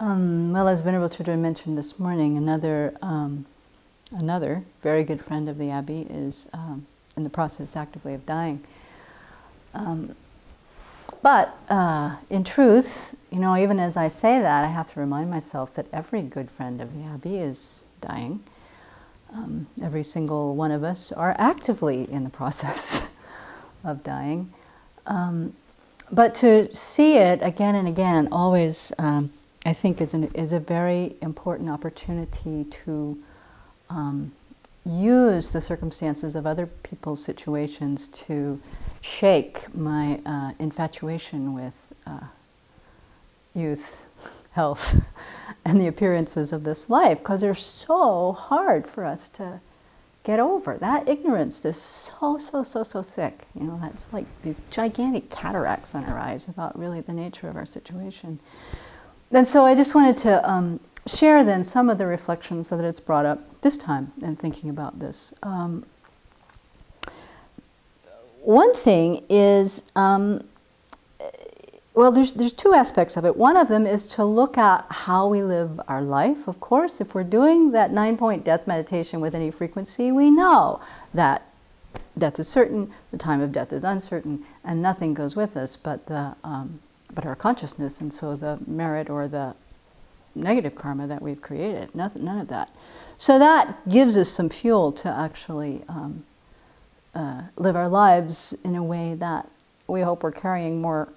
Well, as Venerable Children mentioned this morning, another very good friend of the Abbey is in the process actively of dying. But in truth, even as I say that, I have to remind myself that every good friend of the Abbey is dying. Every single one of us are actively in the process of dying. But to see it again and again always, I think, is a very important opportunity to use the circumstances of other people's situations to shake my infatuation with youth, health, and the appearances of this life, because they're so hard for us to get over. That ignorance is so thick. That's like these gigantic cataracts on our eyes about really the nature of our situation. And so I just wanted to share then some of the reflections that it's brought up this time in thinking about this. One thing is, well, there's two aspects of it. One of them is to look at how we live our life. Of course, if we're doing that 9-point death meditation with any frequency, we know that death is certain, the time of death is uncertain, and nothing goes with us but our consciousness, and so the merit or the negative karma that we've created. None of that. So that gives us some fuel to actually live our lives in a way that we hope we're carrying more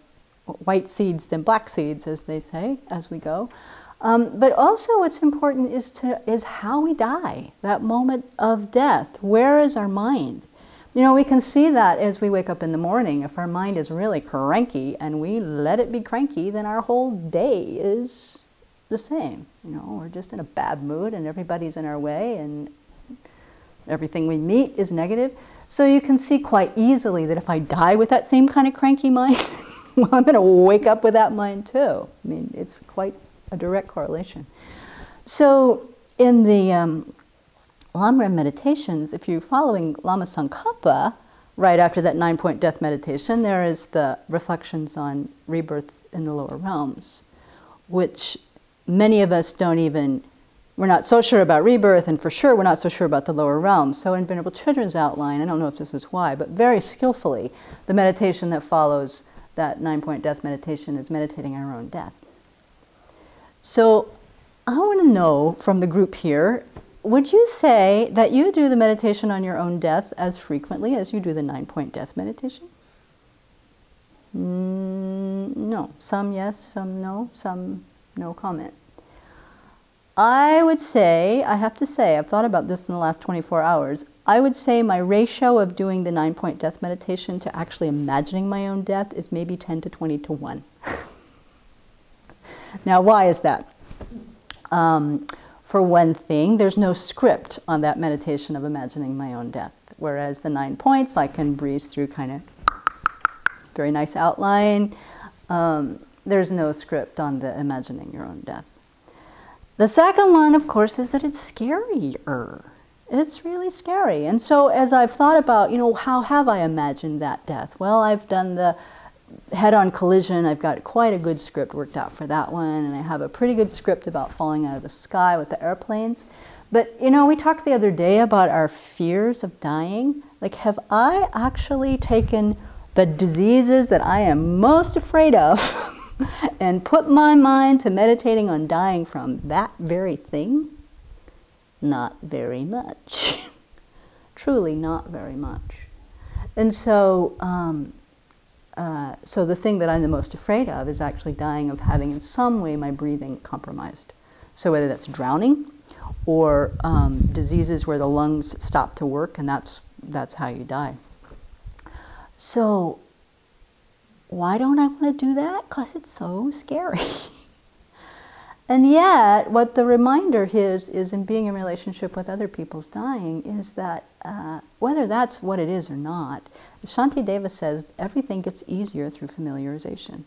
white seeds than black seeds, as they say, as we go. But also what's important is how we die, that moment of death. Where is our mind? We can see that as we wake up in the morning. If our mind is really cranky and we let it be cranky, then our whole day is the same. We're just in a bad mood and everybody's in our way and everything we meet is negative. So you can see quite easily that if I die with that same kind of cranky mind, well, I'm going to wake up with that mind too. I mean, it's quite a direct correlation. So in the Lamrim meditations, if you're following Lama Tsongkhapa, right after that 9-point death meditation, there is the reflections on rebirth in the lower realms, which many of us we're not so sure about rebirth, and for sure we're not so sure about the lower realms. So in Venerable Children's outline, I don't know if this is why, but very skillfully, the meditation that follows that 9-point death meditation is meditating on our own death. So I want to know from the group here, would you say that you do the meditation on your own death as frequently as you do the 9-point death meditation? No. Some yes, some no, some no comment. I would say, I have to say, I've thought about this in the last 24 hours, I would say my ratio of doing the 9-point death meditation to actually imagining my own death is maybe 10 to 20 to 1. Now, why is that? For one thing, there's no script on that meditation of imagining my own death, whereas the 9 points, I can breeze through kind of very nice outline. There's no script on the imagining your own death. The second one, of course, is that it's scarier. It's really scary. And so as I've thought about, how have I imagined that death? Well, I've done the head-on collision. I've got quite a good script worked out for that one, and I have a pretty good script about falling out of the sky with the airplanes. But, we talked the other day about our fears of dying. Like, have I actually taken the diseases that I am most afraid of and put my mind to meditating on dying from that very thing? Not very much. Truly not very much. And so, so the thing that I'm the most afraid of is actually dying of having in some way my breathing compromised. So whether that's drowning or diseases where the lungs stop to work, and that's how you die. So why don't I want to do that? Because it's so scary. And yet, what the reminder is in being in relationship with other people's dying is that whether that's what it is or not, Shantideva says everything gets easier through familiarization.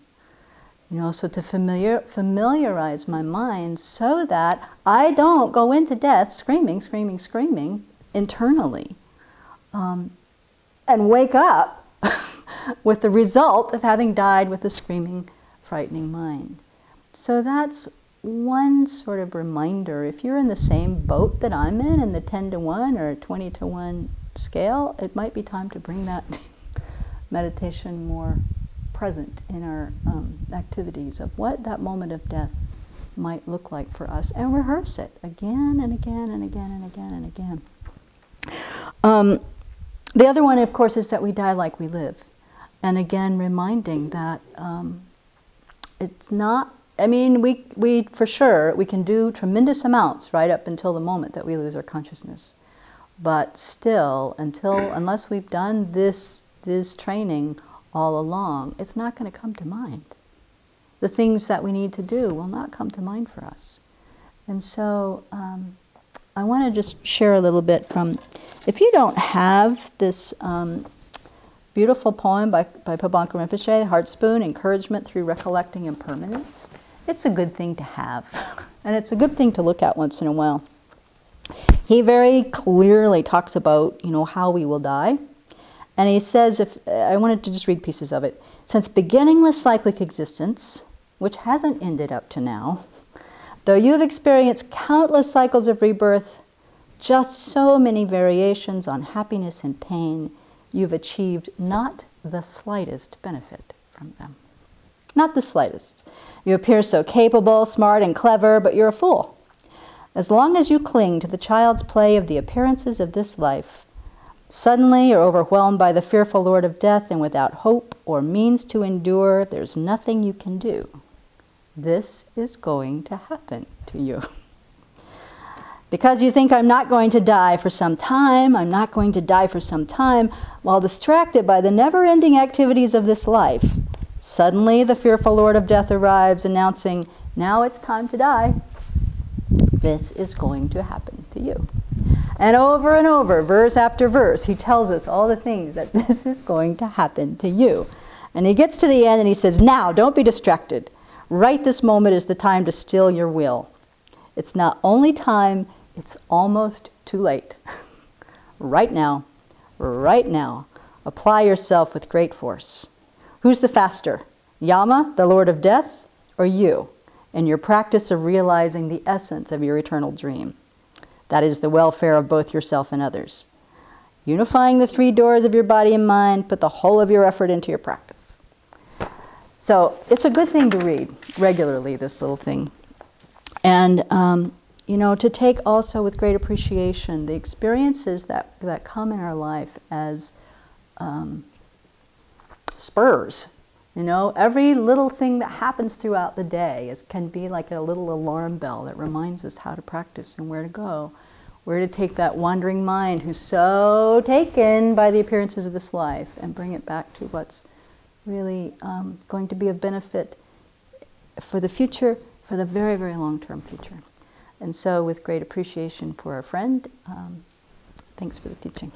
So to familiarize my mind so that I don't go into death screaming internally, and wake up with the result of having died with a screaming, frightening mind. So that's one sort of reminder. If you're in the same boat that I'm in the 10-to-1 or 20-to-1 scale, it might be time to bring that meditation more present in our activities of what that moment of death might look like for us, and rehearse it again and again and again and again and again. The other one, of course, is that we die like we live. And again, reminding that it's not, I mean, we for sure, we can do tremendous amounts right up until the moment that we lose our consciousness. But still, unless we've done this training all along, it's not going to come to mind. The things that we need to do will not come to mind for us. And so I want to just share a little bit from, if you don't have this beautiful poem by Pabanka Rinpoche, Heart Spoon, Encouragement Through Recollecting Impermanence, it's a good thing to have. And it's a good thing to look at once in a while. He very clearly talks about, how we will die. And he says, I wanted to just read pieces of it. Since beginningless cyclic existence, which hasn't ended up to now, though you have experienced countless cycles of rebirth, just so many variations on happiness and pain, you've achieved not the slightest benefit from them. Not the slightest. You appear so capable, smart, and clever, but you're a fool. As long as you cling to the child's play of the appearances of this life, suddenly you're overwhelmed by the fearful Lord of Death, and without hope or means to endure, there's nothing you can do. This is going to happen to you. Because you think I'm not going to die for some time, while distracted by the never-ending activities of this life, suddenly the fearful Lord of Death arrives, announcing, now it's time to die. This is going to happen to you. And over, verse after verse, he tells us all the things that this is going to happen to you. And he gets to the end and he says, now, don't be distracted. Right this moment is the time to still your will. It's not only time, it's almost too late. Right now, apply yourself with great force. Who's the faster, Yama, the Lord of Death, or you, in your practice of realizing the essence of your eternal dream? That is the welfare of both yourself and others. Unifying the three doors of your body and mind, put the whole of your effort into your practice. So it's a good thing to read regularly, this little thing. And, to take also with great appreciation the experiences that come in our life as spurs. Every little thing that happens throughout the day can be like a little alarm bell that reminds us how to practice and where to go, where to take that wandering mind who's so taken by the appearances of this life and bring it back to what's really going to be of benefit for the future, for the very, very long-term future. And so with great appreciation for our friend, thanks for the teaching.